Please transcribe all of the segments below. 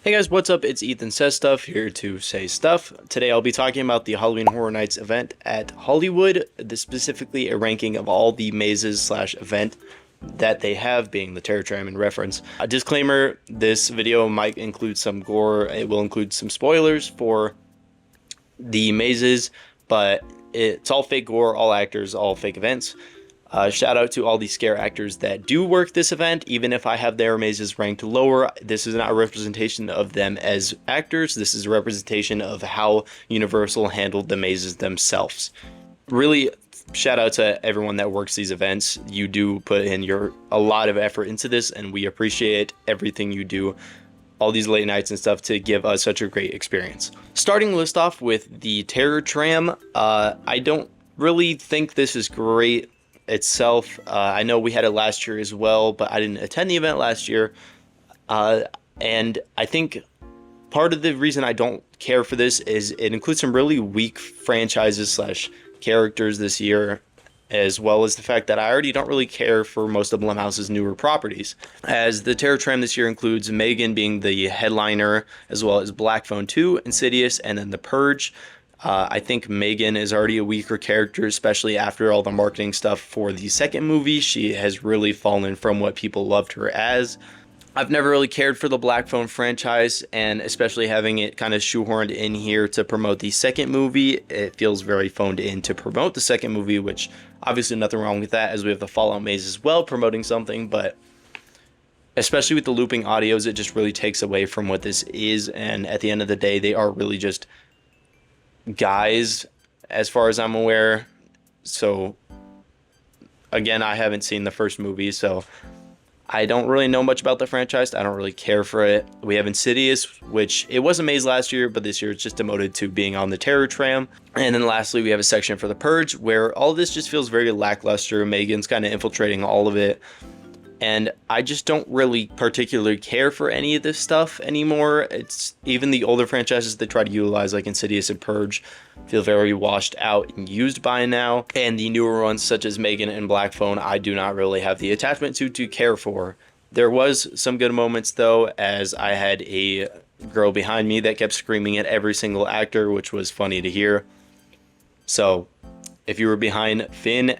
Hey guys, what's up? It's Ethan Says Stuff here to say stuff. Today I'll be talking about the Halloween Horror Nights event at Hollywood, specifically a ranking of all the mazes slash event that they have, being the Terror Tram in reference. A disclaimer, this video might include some gore, it will include some spoilers for the mazes, but it's all fake gore, all actors, all fake events. Shout out to all the scare actors that do work this event. Even if I have their mazes ranked lower, this is not a representation of them as actors. This is a representation of how Universal handled the mazes themselves. Really, shout out to everyone that works these events. You do put in a lot of effort into this, and we appreciate everything you do, all these late nights and stuff, to give us such a great experience. Starting the list off with the Terror Tram, I don't really think this is great itself. I know we had it last year as well, but I didn't attend the event last year. And I think part of the reason I don't care for this is it includes some really weak franchises slash characters this year, as well as the fact that I already don't really care for most of Blumhouse's newer properties. As the Terror Tram this year includes Megan being the headliner, as well as Black Phone 2, Insidious, and then The Purge. I think Megan is already a weaker character, especially after all the marketing stuff for the second movie. She has really fallen from what people loved her as. I've never really cared for the Black Phone franchise, and especially having it kind of shoehorned in here to promote the second movie, it feels very phoned in to promote the second movie, which obviously nothing wrong with that, as we have the Fallout Maze as well promoting something, but especially with the looping audios, it just really takes away from what this is, and at the end of the day, they are really just guys, as far as I'm aware. So again, I haven't seen the first movie, so I don't really know much about the franchise. I don't really care for it. We have Insidious, which it was a maze last year, but this year it's just demoted to being on the Terror Tram. And then lastly, we have a section for The Purge, where all this just feels very lackluster. Megan's kind of infiltrating all of it, and I just don't really particularly care for any of this stuff anymore. It's even the older franchises they try to utilize, like Insidious and Purge, feel very washed out and used by now. And the newer ones, such as Megan and Black Phone, I do not really have the attachment to care for. There was some good moments, though, as I had a girl behind me that kept screaming at every single actor, which was funny to hear. So if you were behind Finn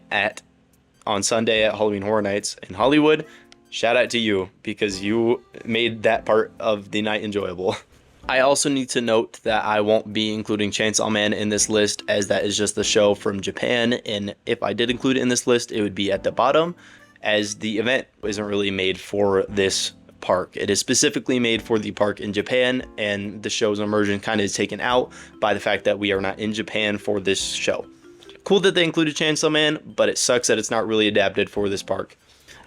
on Sunday at Halloween Horror Nights in Hollywood, shout out to you, because you made that part of the night enjoyable. I also need to note that I won't be including Chainsaw Man in this list, as that is just the show from Japan, and if I did include it in this list, it would be at the bottom, as the event isn't really made for this park. It is specifically made for the park in Japan, and the show's immersion kind of is taken out by the fact that we are not in Japan for this show. Cool that they included Chainsaw Man, but it sucks that it's not really adapted for this park.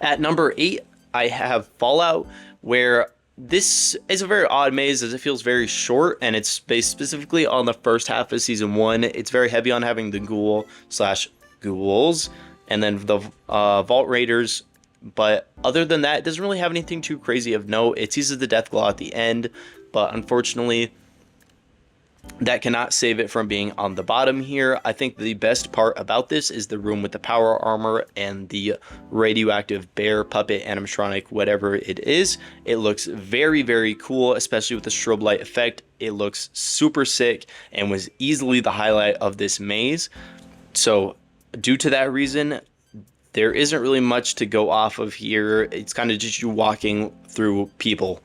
At number 8, I have Fallout, where this is a very odd maze, as it feels very short, and it's based specifically on the first half of season 1. It's very heavy on having the ghoul slash ghouls, and then the Vault Raiders, but other than that, it doesn't really have anything too crazy of note. It teases the Death Claw at the end, but unfortunately, that cannot save it from being on the bottom here. I think the best part about this is the room with the power armor and the radioactive bear puppet animatronic, whatever it is. It looks very, very cool, especially with the strobe light effect. It looks super sick and was easily the highlight of this maze. So due to that reason, there isn't really much to go off of here. It's kind of just you walking through people.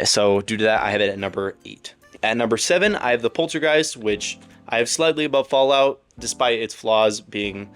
So due to that, I have it at number 8. At number 7, I have the Poltergeist, which I have slightly above Fallout, despite its flaws being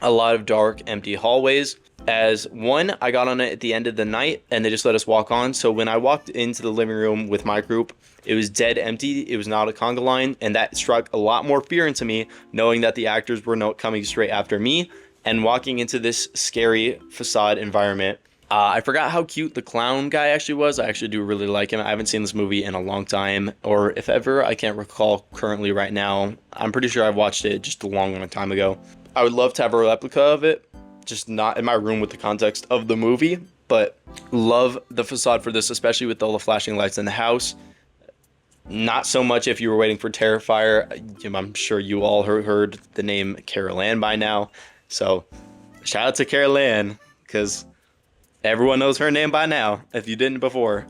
a lot of dark, empty hallways. As one, I got on it at the end of the night, and they just let us walk on. So when I walked into the living room with my group, it was dead empty. It was not a conga line, and that struck a lot more fear into me, knowing that the actors were not coming straight after me, and walking into this scary facade environment. I forgot how cute the clown guy actually was. I actually do really like him. I haven't seen this movie in a long time, or if ever. I can't recall currently right now. I'm pretty sure I watched it just a long time ago. I would love to have a replica of it, just not in my room with the context of the movie, but love the facade for this, especially with all the flashing lights in the house. Not so much if you were waiting for Terrifier. I'm sure you all heard the name Carol Ann by now. So shout out to Carol Ann, because everyone knows her name by now, if you didn't before.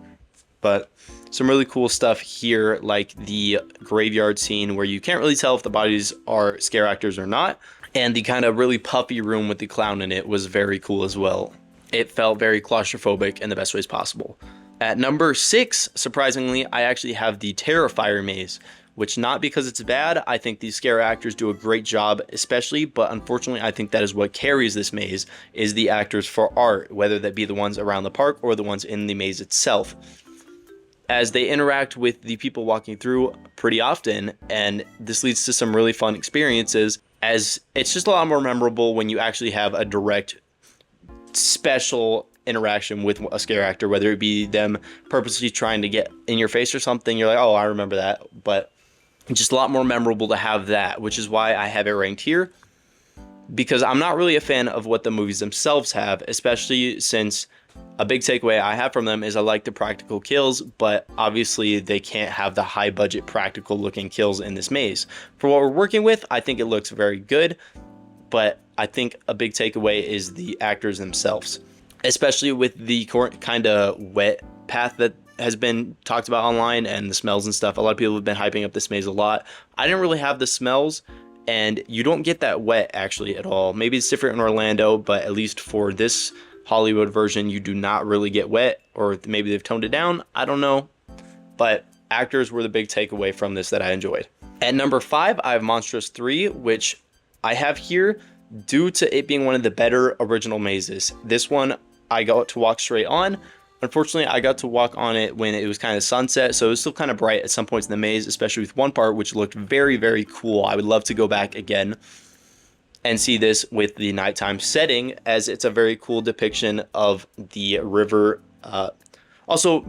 But some really cool stuff here, like the graveyard scene where you can't really tell if the bodies are scare actors or not. And the kind of really puffy room with the clown in it was very cool as well. It felt very claustrophobic in the best ways possible. At number 6, surprisingly, I actually have the Terrifier maze, which, not because it's bad, I think these scare actors do a great job, especially, but unfortunately I think that is what carries this maze, is the actors for art, whether that be the ones around the park or the ones in the maze itself, as they interact with the people walking through pretty often, and this leads to some really fun experiences, as it's just a lot more memorable when you actually have a direct special interaction with a scare actor, whether it be them purposely trying to get in your face or something. You're like, oh, I remember that. But it's just a lot more memorable to have that, which is why I have it ranked here, because I'm not really a fan of what the movies themselves have, especially since a big takeaway I have from them is I like the practical kills, but obviously they can't have the high budget practical looking kills in this maze. For what we're working with, I think it looks very good, but I think a big takeaway is the actors themselves, especially with the kind of wet path that has been talked about online and the smells and stuff. A lot of people have been hyping up this maze a lot. I didn't really have the smells, and you don't get that wet actually at all. Maybe it's different in Orlando, but at least for this Hollywood version, you do not really get wet, or maybe they've toned it down. I don't know, but actors were the big takeaway from this that I enjoyed. At number 5, I have Monstruos 3, which I have here due to it being one of the better original mazes. This one I got to walk straight on. Unfortunately, I got to walk on it when it was kind of sunset, so it was still kind of bright at some points in the maze, especially with one part which looked very, very cool. I would love to go back again and see this with the nighttime setting, as it's a very cool depiction of the river. Also,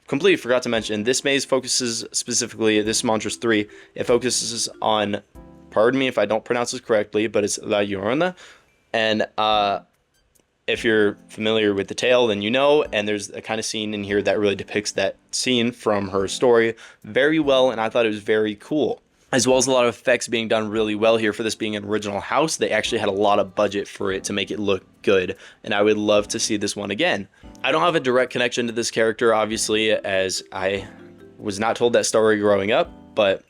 completely forgot to mention, this maze focuses specifically, this Monstruos 3, it focuses on, pardon me if I don't pronounce this correctly, but it's La Llorona. And if you're familiar with the tale, then you know, and there's a kind of scene in here that really depicts that scene from her story very well, and I thought it was very cool. As well as a lot of effects being done really well here. For this being an original house, they actually had a lot of budget for it to make it look good, and I would love to see this one again. I don't have a direct connection to this character, obviously, as I was not told that story growing up, but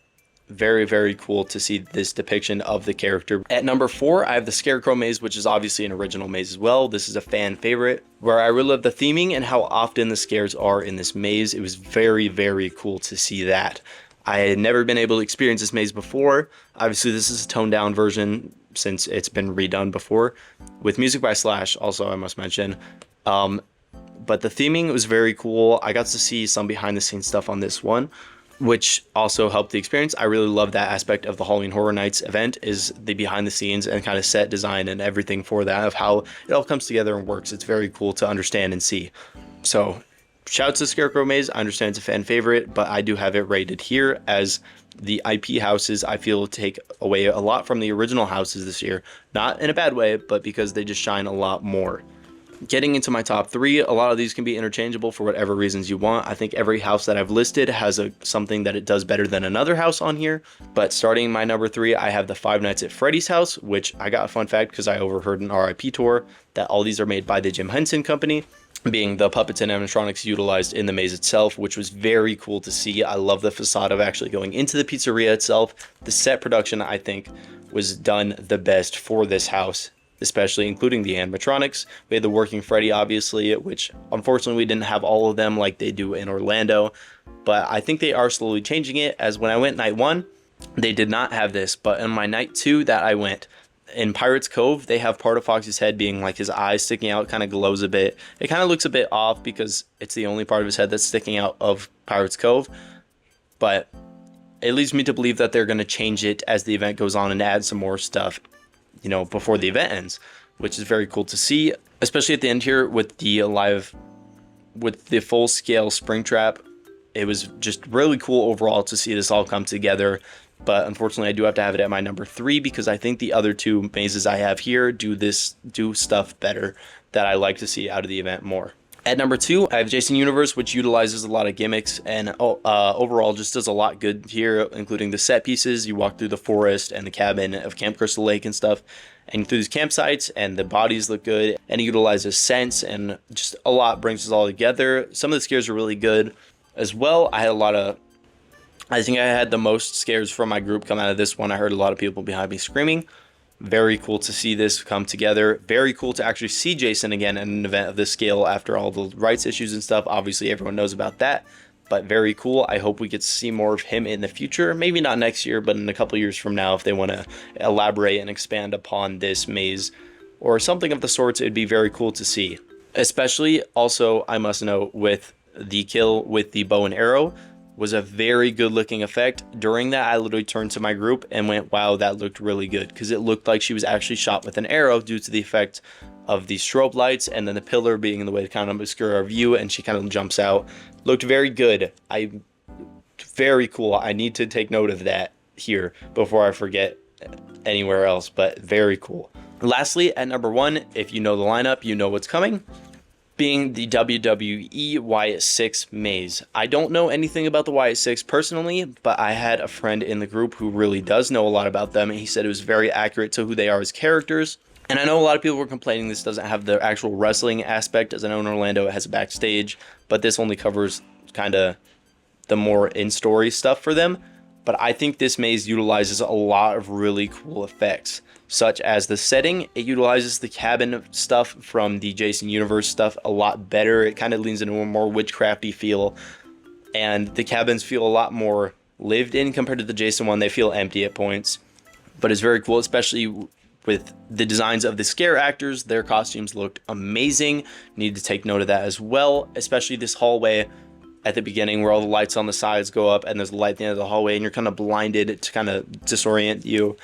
very, very cool to see this depiction of the character. At number 4, I have the Scarecrow maze, which is obviously an original maze as well. This is a fan favorite, where I really love the theming and how often the scares are in this maze. It was very, very cool to see that. I had never been able to experience this maze before. Obviously, this is a toned down version since it's been redone before, with music by Slash, also I must mention. But the theming was very cool. I got to see some behind the scenes stuff on this one, which also helped the experience. I really love that aspect of the Halloween Horror Nights event, is the behind the scenes and kind of set design and everything for that, of how it all comes together and works. It's very cool to understand and see. So shout out to Scarecrow maze. I understand it's a fan favorite, but I do have it rated here, as the IP houses I feel take away a lot from the original houses this year. Not in a bad way, but because they just shine a lot more. Getting into my top 3, a lot of these can be interchangeable for whatever reasons you want. I think every house that I've listed has something that it does better than another house on here. But starting my number 3, I have the Five Nights at Freddy's house, which I got a fun fact because I overheard an RIP tour that all these are made by the Jim Henson Company, being the puppets and animatronics utilized in the maze itself, which was very cool to see. I love the facade of actually going into the pizzeria itself. The set production, I think, was done the best for this house, especially including the animatronics. We had the working Freddy, obviously, which unfortunately we didn't have all of them like they do in Orlando, but I think they are slowly changing it, as when I went night 1, they did not have this, but in my night 2 that I went, in Pirate's Cove, they have part of Foxy's head being like his eyes sticking out, kind of glows a bit. It kind of looks a bit off because it's the only part of his head that's sticking out of Pirate's Cove, but it leads me to believe that they're going to change it as the event goes on and add some more stuff, you know, before the event ends, which is very cool to see, especially at the end here with the full scale Springtrap. It was just really cool overall to see this all come together. But unfortunately, I do have to have it at my number 3 because I think the other 2 mazes I have here do stuff better that I like to see out of the event more. At number 2, I have Jason Universe, which utilizes a lot of gimmicks and overall just does a lot good here, including the set pieces. You walk through the forest and the cabin of Camp Crystal Lake and stuff, and through these campsites, and the bodies look good, and it utilizes scents, and just a lot brings us all together. Some of the scares are really good. as well. I think I had the most scares from my group come out of this one. I heard a lot of people behind me screaming. Very cool to see this come together. Very cool to actually see Jason again at an event of this scale after all the rights issues and stuff. Obviously, everyone knows about that, but very cool. I hope we get to see more of him in the future. Maybe not next year, but in a couple years from now, if they want to elaborate and expand upon this maze or something of the sorts, it'd be very cool to see. Especially also, I must note, with the kill with the bow and arrow, was a very good looking effect. During that, I literally turned to my group and went, wow, that looked really good, because it looked like she was actually shot with an arrow due to the effect of the strobe lights and then the pillar being in the way to kind of obscure our view, and she kind of jumps out. Looked very good. Very cool. I need to take note of that here before I forget anywhere else, but very cool. Lastly, at number 1, if you know the lineup, you know what's coming, being the WWE Wyatt 6 maze. I don't know anything about the Wyatt 6 personally, but I had a friend in the group who really does know a lot about them, and he said it was very accurate to who they are as characters. And I know a lot of people were complaining this doesn't have the actual wrestling aspect. As I know in Orlando it has a backstage, but this only covers kind of the more in-story stuff for them. But I think this maze utilizes a lot of really cool effects, such as the setting. It utilizes the cabin stuff from the Jason Universe stuff a lot better. It kind of leans into a more witchcrafty feel, and the cabins feel a lot more lived in compared to the Jason one. They feel empty at points, but it's very cool, especially with the designs of the scare actors. Their costumes looked amazing. Need to take note of that as well, especially this hallway at the beginning where all the lights on the sides go up and there's a light at the end of the hallway and you're kind of blinded to kind of disorient you.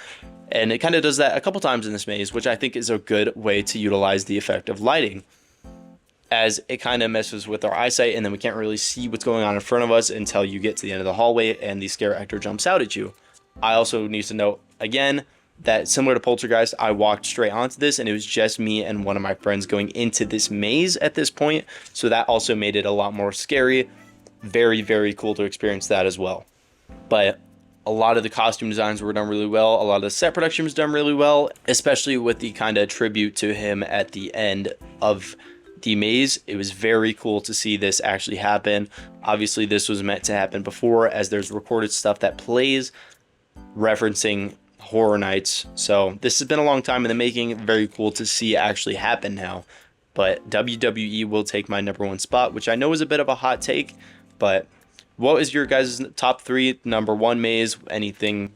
And it kind of does that a couple times in this maze, which I think is a good way to utilize the effect of lighting, as it kind of messes with our eyesight and then we can't really see what's going on in front of us until you get to the end of the hallway and the scare actor jumps out at you. I also need to note again that similar to Poltergeist, I walked straight onto this and it was just me and one of my friends going into this maze at this point, so that also made it a lot more scary. Very, very cool to experience that as well. But a lot of the costume designs were done really well. A lot of the set production was done really well, especially with the kind of tribute to him at the end of the maze. It was very cool to see this actually happen. Obviously, this was meant to happen before, as there's recorded stuff that plays referencing Horror Nights. So this has been a long time in the making. Very cool to see actually happen now. But WWE will take my number 1 spot, which I know is a bit of a hot take. But what is your guys' top 3 number 1 maze? Anything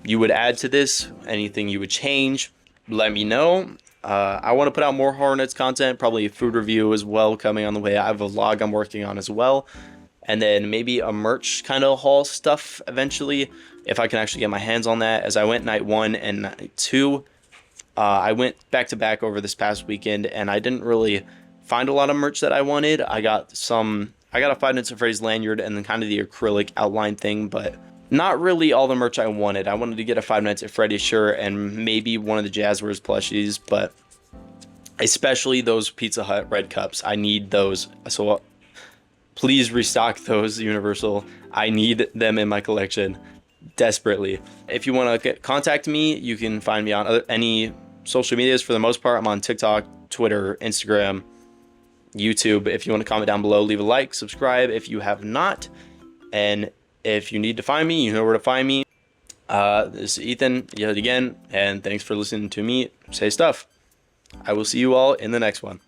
you would add to this? Anything you would change? Let me know. I want to put out more Horror Nights content, probably a food review as well coming on the way. I have a vlog I'm working on as well. And then maybe a merch kind of haul stuff eventually, if I can actually get my hands on that, as I went night 1 and night 2. I went back to back over this past weekend and I didn't really find a lot of merch that I wanted. I got a Five Nights at Freddy's lanyard and then kind of the acrylic outline thing, but not really all the merch I wanted. I wanted to get a Five Nights at Freddy's shirt and maybe one of the Jazzwares plushies, but especially those Pizza Hut red cups. I need those. So please restock those, Universal. I need them in my collection desperately. If you want to contact me, you can find me on any social medias. For the most part, I'm on TikTok, Twitter, Instagram, YouTube. If you want to comment down below, leave a like, subscribe if you have not. And if you need to find me, you know where to find me. This is Ethan yet again, and thanks for listening to me say stuff. I will see you all in the next one.